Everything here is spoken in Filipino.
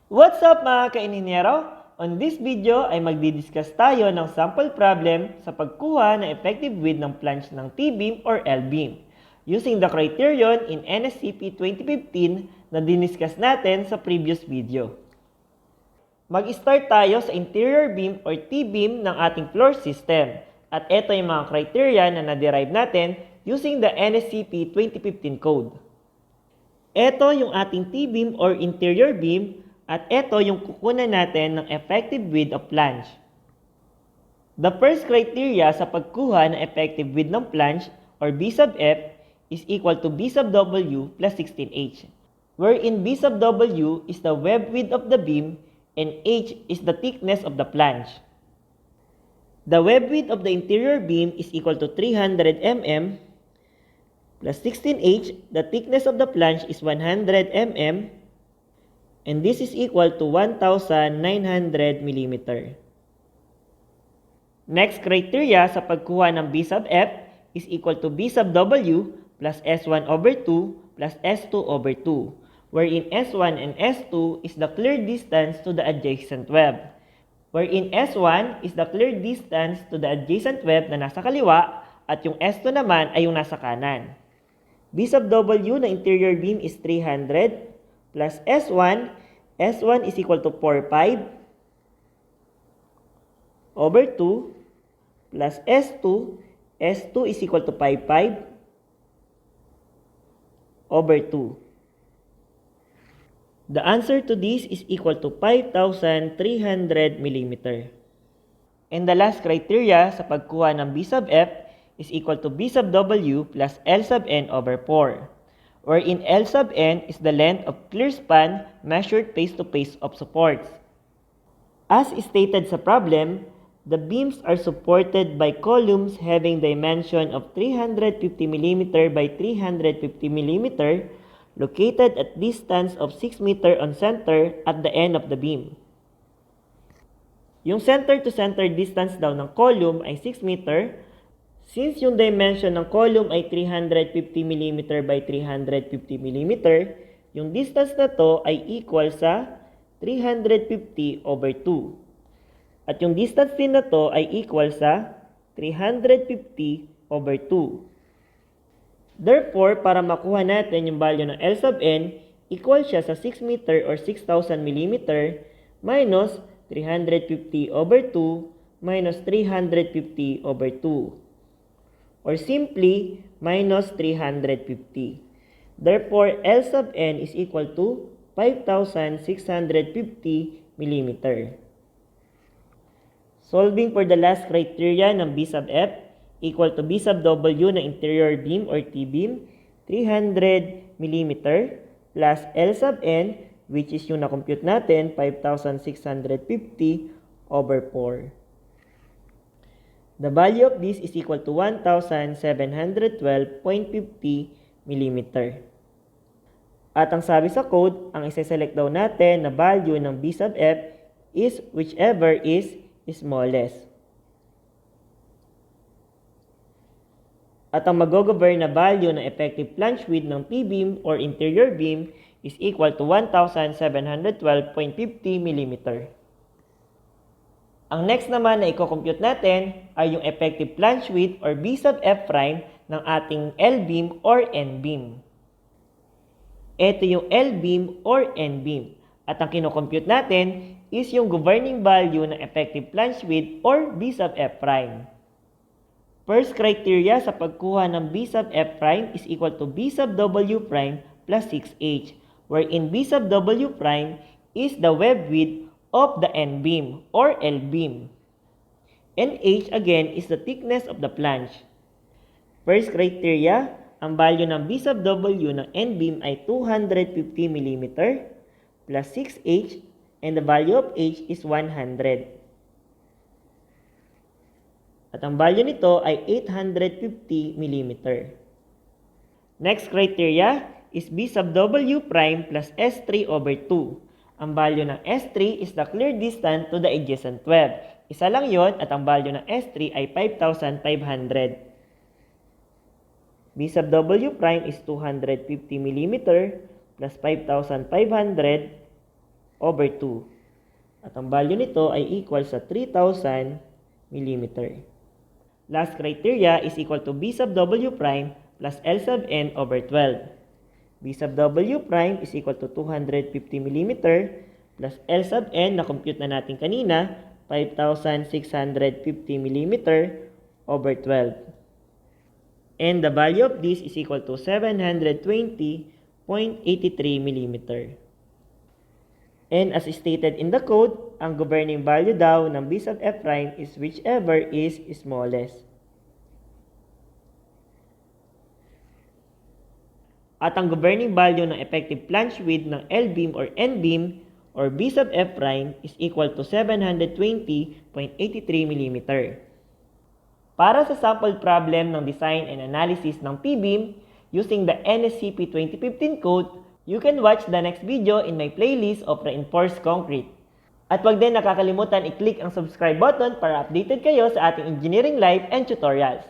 What's up mga ka-ininyero? On this video ay magdidiscuss tayo ng sample problem sa pagkuha ng effective width ng flange ng T-beam or L-beam using the criterion in NSCP 2015 na diniscuss natin sa previous video. Mag-start tayo sa interior beam or T-beam ng ating floor system at ito yung mga criteria na na-derive natin using the NSCP 2015 code. Ito yung ating T-beam or interior beam at ito yung kukunan natin ng effective width of flange. The first criteria sa pagkuha ng effective width ng flange or B sub F is equal to B sub W plus 16H, wherein B sub W is the web width of the beam and H is the thickness of the flange. The web width of the interior beam is equal to 300 mm plus 16H, the thickness of the flange is 100 mm, and this is equal to 1,900 mm. Next criteria sa pagkuha ng B sub F is equal to B sub W plus S1 over 2 plus S2 over 2, wherein S1 and S2 is the clear distance to the adjacent web, wherein S1 is the clear distance to the adjacent web na nasa kaliwa at yung S2 naman ay yung nasa kanan. B sub W na interior beam is 300 plus S1 is equal to 45 over 2 plus S2 is equal to 55 over 2. The answer to this is equal to 5,300 mm. And the last criteria sa pagkuha ng B sub F is equal to B sub W plus L sub N over 4. Wherein L sub N is the length of clear span measured face-to-face of supports. As stated sa problem, the beams are supported by columns having dimension of 350 mm by 350 mm located at distance of 6 meter on center at the end of the beam. Yung center-to-center distance daw ng column ay 6 meter. Since yung dimension ng column ay 350 mm by 350 mm, yung distance na to ay equal sa 350 over 2. At yung distance din na to ay equal sa 350 over 2. Therefore, para makuha natin yung value ng L sub N, equal siya sa 6 meter or 6,000 mm minus 350 over 2 minus 350 over 2. Or simply, minus 350. Therefore, L sub N is equal to 5,650 mm. Solving for the last criteria ng B sub F, equal to B sub W na interior beam or T-beam, 300 mm, plus L sub N, which is yung na-compute natin, 5,650 over 4. The value of this is equal to 1,712.50 mm. At ang sabi sa code, ang isa-select daw natin na value ng B sub F is whichever is smallest. At ang mag-govern na value ng effective flange width ng T-beam or interior beam is equal to 1,712.50 mm. Ang next naman na i-compute natin ay yung effective flange width or B sub F prime ng ating L-beam or N-beam. Ito yung L-beam or N-beam. At ang kino-compute natin is yung governing value ng effective flange width or B sub F prime. First criteria sa pagkuha ng B sub F prime is equal to B sub W prime plus 6H, wherein B sub W prime is the web width of the N-beam or L-beam. And H again is the thickness of the flange. First criteria, ang value ng B sub W ng N-beam ay 250 mm plus 6H and the value of H is 100. At ang value nito ay 850 mm. Next criteria is B sub W prime plus S3 over 2. Ang value ng S3 is the clear distance to the adjacent web. Isa lang yon at ang value ng S3 ay 5,500. B sub W prime is 250 mm plus 5,500 over 2. At ang value nito ay equal sa 3,000 mm. Last criteria is equal to B sub W prime plus L sub N over 12. B sub W prime is equal to 250 mm plus L sub N na compute na natin kanina, 5,650 mm over 12. And the value of this is equal to 720.83 mm. And as stated in the code, ang governing value daw ng B sub F prime is whichever is smallest. At ang governing value ng effective flange width ng L-beam or N-beam or B sub F prime is equal to 720.83 mm. Para sa sample problem ng design and analysis ng P-beam using the NSCP 2015 code, you can watch the next video in my playlist of reinforced concrete. At wag din nakakalimutan i-click ang subscribe button para updated kayo sa ating engineering live and tutorials.